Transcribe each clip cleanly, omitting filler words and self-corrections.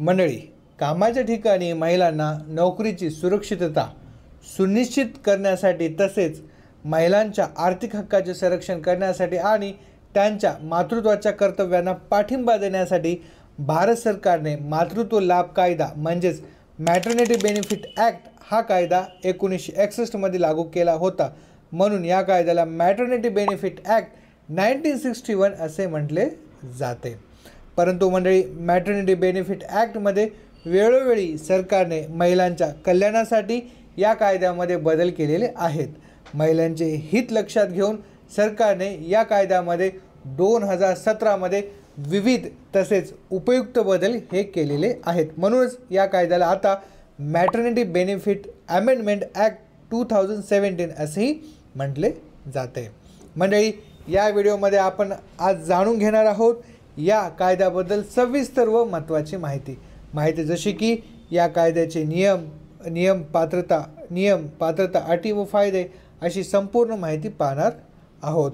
मंडळी, कामाच्या ठिकाणी महिलांना नोकरीची सुरक्षितता सुनिश्चित करण्यासाठी तसेच महिलांच्या आर्थिक हक्काचे संरक्षण करण्यासाठी आणि त्यांच्या मातृत्वाच्या कर्तव्यांना पाठिंबा देण्यासाठी भारत सरकारने मातृत्व लाभ कायदा म्हणजेच मॅटर्निटी बेनिफिट ॲक्ट हा कायदा 1961 मध्ये लागू केला होता। म्हणून या कायद्याला मॅटर्निटी बेनिफिट ॲक्ट 1961 असे म्हटले जाते। परंतु मंडळी, मॅटर्निटी बेनिफिट ॲक्टमध्ये वेळोवेळी सरकारने महिलांच्या कल्याणासाठी या कायद्यामध्ये बदल केलेले आहेत। महिलांचे हित लक्षात घेऊन सरकारने या कायद्यामध्ये 2017 मध्ये विविध तसेच उपयुक्त बदल हे केलेले आहेत। म्हणूनच या कायद्याला आता मॅटर्निटी बेनिफिट अमेंडमेंट ॲक्ट 2017 असेही म्हटले जाते। मंडळी, या व्हिडिओमध्ये आपण आज जाणून घेणार आहोत या कायद्याबद्दल सविस्तर व महत्त्वाची माहिती जशी की या कायद्याचे नियम पात्रता अटी व फायदे अशी संपूर्ण माहिती पाहणार आहोत।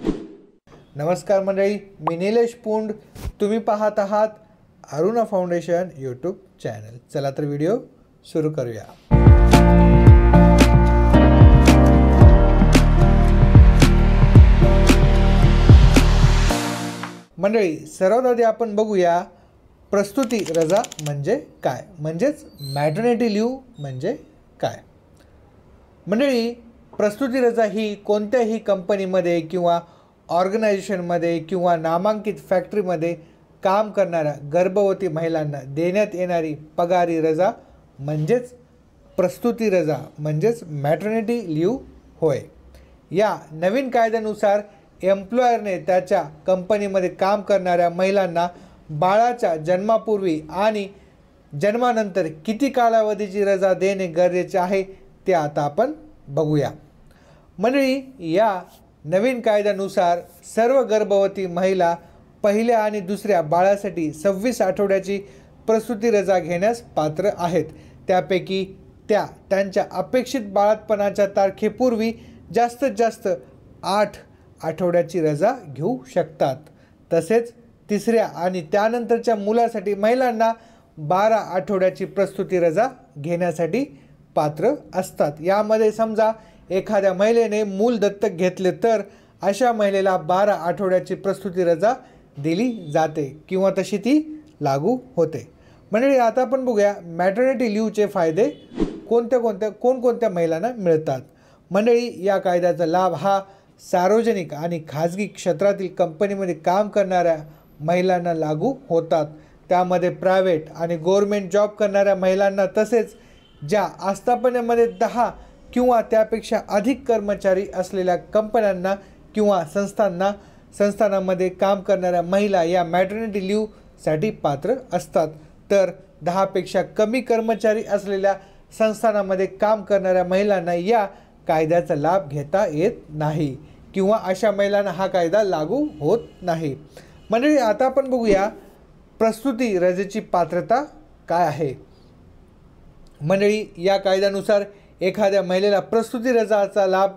नमस्कार मंडळी, मी निलेश पुंड, तुम्ही पाहत आहात अरुणा फाउंडेशन यूट्यूब चॅनल। चला तर व्हिडिओ सुरू करूया। मंडळी, सर्वात आधी आपण बघूया प्रसूती रजा म्हणजे काय, म्हणजेच मॅटर्निटी लीव्ह म्हणजे काय। मंडळी, प्रसूती रजा ही कोणत्याही कंपनीमध्ये किंवा ऑर्गनायझेशनमध्ये किंवा नामांकित फॅक्टरीमध्ये काम करणाऱ्या गर्भवती महिलांना देण्यात येणारी पगारी रजा म्हणजेच प्रसूती रजा म्हणजेच मॅटर्निटी लीव्ह होय। या नवीन कायद्यानुसार एम्प्लॉयरने त्याच्या कंपनीमध्ये काम करणाऱ्या महिलांना बाळाच्या जन्मापूर्वी आणि जन्मानंतर किती कालावधीची रजा देणे गरजेचे आहे ते आता आपण बघूया। मंडळी, या नवीन कायद्यानुसार सर्व गर्भवती महिला पहिल्या आणि दुसऱ्या बाळासाठी 26 आठवड्याची प्रसूती रजा घेण्यास पात्र आहेत। त्यापैकी त्या त्यांच्या अपेक्षित बाळंतपणाच्या तारखेपूर्वी जास्तीत जास्त 8 आठवड्याची रजा घेऊ शकतात। तसेच तिसऱ्या आणि त्यानंतरच्या मुलासाठी महिलांना 12 आठवड्याची प्रसूती रजा घेण्यासाठी पात्र असतात। यामध्ये समजा एखाद्या महिलेने मूल दत्तक घेतले तर अशा महिलेला 12 आठवड्याची प्रसूती रजा दिली जाते किंवा तशी ती लागू होते। मंडळी, आता आपण बघूया मॅटर्निटी लीव्हचे फायदे कोणकोणत्या महिलांना मिळतात। मंडळी, या कायद्याचा लाभ हा सार्वजनिक आणि खाजगी क्षेत्रातील कंपनीमध्ये काम करणाऱ्या महिलांना लागू होतात। त्यामध्ये प्रायव्हेट आणि गव्हर्नमेंट जॉब करणाऱ्या महिलांना तसेच ज्या आस्थापनेमध्ये 10 किंवा त्यापेक्षा अधिक कर्मचारी असलेल्या कंपन्यांना किंवा संस्थानांमध्ये काम करणाऱ्या महिला या मॅटर्निटी लीव्हसाठी पात्र असतात। तर 10 पेक्षा कमी कर्मचारी असलेल्या संस्थानांमध्ये काम करणाऱ्या महिलांना या कायद्याचा लाभ घेता येत नाही किंवा अशा महिलांना हा कायदा लागू होत नाही। मंडळी, आता आपण बघूया प्रसूती रजेची पात्रता काय आहे। मंडळी, या कायद्यानुसार एखाद्या महिलेला प्रसूती रजाचा लाभ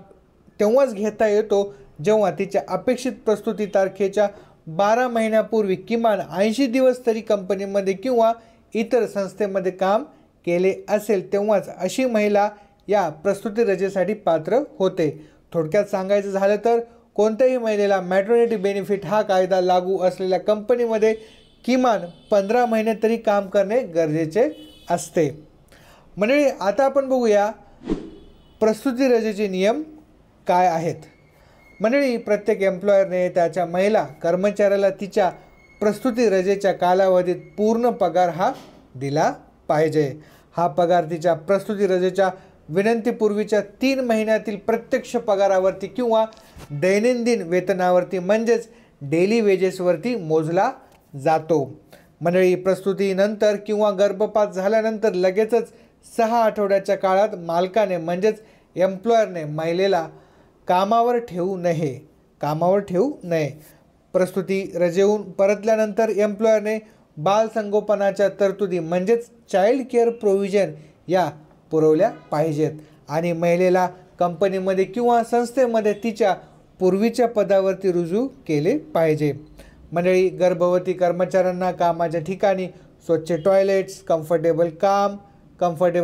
तेव्हाच घेता येतो जेव्हा तिच्या अपेक्षित प्रसूती तारखेच्या 12 महिन्यापूर्वी किमान 80 दिवस तरी कंपनीमध्ये किंवा इतर संस्थेमध्ये काम केले असेल, तेव्हाच अशी महिला या प्रसूती रजेसाठी पात्र होते। थोडक्यात सांगायचं झालं तर कोणत्याही महिलेला मॅटर्निटी बेनिफिट हा कायदा लागू असलेल्या कंपनीमध्ये किमान 15 महिने तरी काम करणे गरजेचे असते। मंडळी, आता आपण बघूया प्रसूती रजेचे नियम काय आहेत। मंडळी, प्रत्येक एम्प्लॉयरने त्याच्या महिला कर्मचाऱ्याला तिच्या प्रसूती रजेच्या कालावधीत पूर्ण पगार हा दिला पाहिजे। हा पगार तिच्या प्रसूती रजेच्या विनंतीपूर्वीच्या 3 महिन्यातील प्रत्यक्ष पगारावरती किंवा दैनंदिन वेतनावरती म्हणजेच डेली वेजेसवरती मोजला जातो। मंडळी, प्रसूतीनंतर किंवा गर्भपात झाल्यानंतर लगेचच 6 आठवड्याच्या काळात मालकाने म्हणजेच एम्प्लॉयरने महिलेला कामावर ठेवू नये। प्रसूती रजेहून परतल्यानंतर एम्प्लॉयरने बालसंगोपनाच्या तरतुदी म्हणजेच चाइल्ड केअर प्रोव्हिजन या पुरवल्या पाहिजेत आणि महिलेला कंपनीमध्ये किंवा संस्थेमध्ये तिच्या पूर्वीच्या पदावरती रुजू केले पाहिजे। मंडळी, गर्भवती कर्मचाऱ्यांना कामाच्या ठिकाणी स्वच्छ टॉयलेट्स, कम्फर्टेबल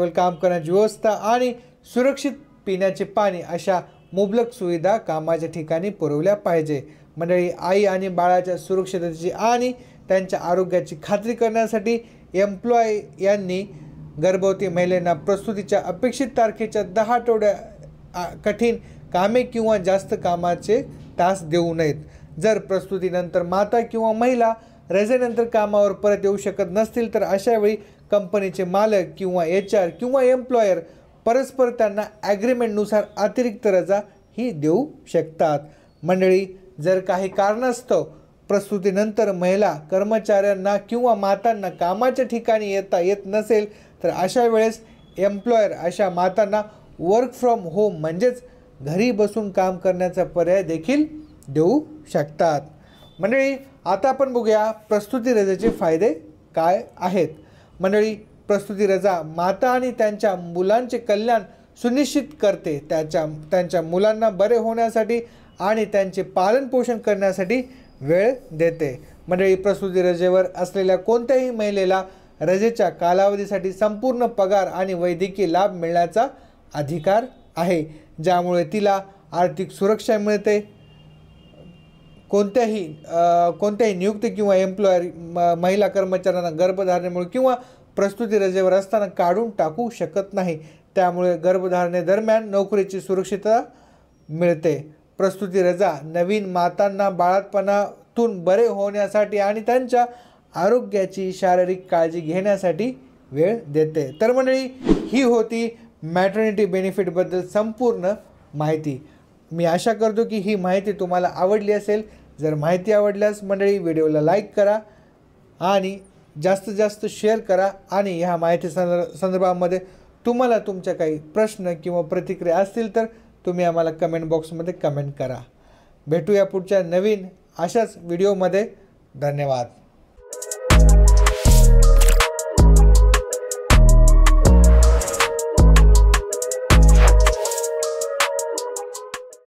काम करण्याची व्यवस्था आणि सुरक्षित पिण्याचे पाणी अशा मुबलक सुविधा कामाच्या ठिकाणी पुरवल्या पाहिजे. मंडळी, आई आणि बाळाच्या सुरक्षिततेची आणि त्यांच्या आरोग्याची खात्री करण्यासाठी एम्प्लॉय यांनी गर्भवती महिलांना प्रसूतीच्या अपेक्षित तारखेच्या 10 आठवड्या कठीण कामे किंवा जास्त कामाचे तास देऊ नयेत. जर प्रसूतीनंतर माता किंवा महिला रजेनंतर कामावर परत येऊ शकत नसतील तर अशावेळी कंपनीचे मालक किंवा HR किंवा एम्प्लॉयर परस्पर त्यांना ॲग्रीमेंटनुसार अतिरिक्त रजा ही देऊ शकतात. मंडळी, जर काही कारणास्तव प्रसूतीनंतर महिला कर्मचाऱ्यांना किंवा मातांना कामाच्या ठिकाणी येता येत नसेल तर अशा वेळेस एम्प्लॉयर अशा मातांना वर्क फ्रॉम होम म्हणजेच घरी बसून काम करण्याचा पर्याय देखील देऊ शकतात. मंडळी, आता आपण बघूया प्रसूती रजेचे फायदे काय आहेत. मंडळी, प्रसूती रजा माता आणि त्यांच्या मुलांचे कल्याण सुनिश्चित करते. त्यांच्या मुलांना बरे होण्यासाठी आणि त्यांचे पालनपोषण करण्यासाठी वेळ देते. मंडळी, प्रसूती रजेवर असलेल्या कोणत्याही महिलेला रजेच्या कालावधीसाठी संपूर्ण पगार आणि वैद्यकीय लाभ मिळण्याचा अधिकार आहे, ज्यामुळे तिला आर्थिक सुरक्षा मिळते. कोणत्याही नियुक्ती किंवा एम्प्लॉयर महिला कर्मचाऱ्यांना गर्भधारणेमुळे किंवा प्रसूती रजेवर असताना काढून टाकू शकत नाही. त्यामुळे गर्भधारणेदरम्यान नोकरीची सुरक्षितता मिळते. प्रसूती रजा नवीन मातांना बाळातपणातून बरे होण्यासाठी आणि त्यांच्या आरोग्याची शारीरिक काळजी घेण्यासाठी वेळ देते. तर मंडळी, ही होती मॅटर्निटी बेनिफिटबद्दल संपूर्ण माहिती. मी आशा करतो की ही माहिती तुम्हाला आवडली असेल. जर माहिती आवडल्यास मंडळी व्हिडिओला लाईक करा आणि जास्तीत जास्त शेअर करा. आणि ह्या माहिती संदर्भामध्ये तुम्हाला तुमच्या काही प्रश्न किंवा प्रतिक्रिया असतील तर तुम्ही आम्हाला कमेंट बॉक्समध्ये कमेंट करा. भेटूया पुढच्या नवीन अशाच व्हिडिओमध्ये. धन्यवाद.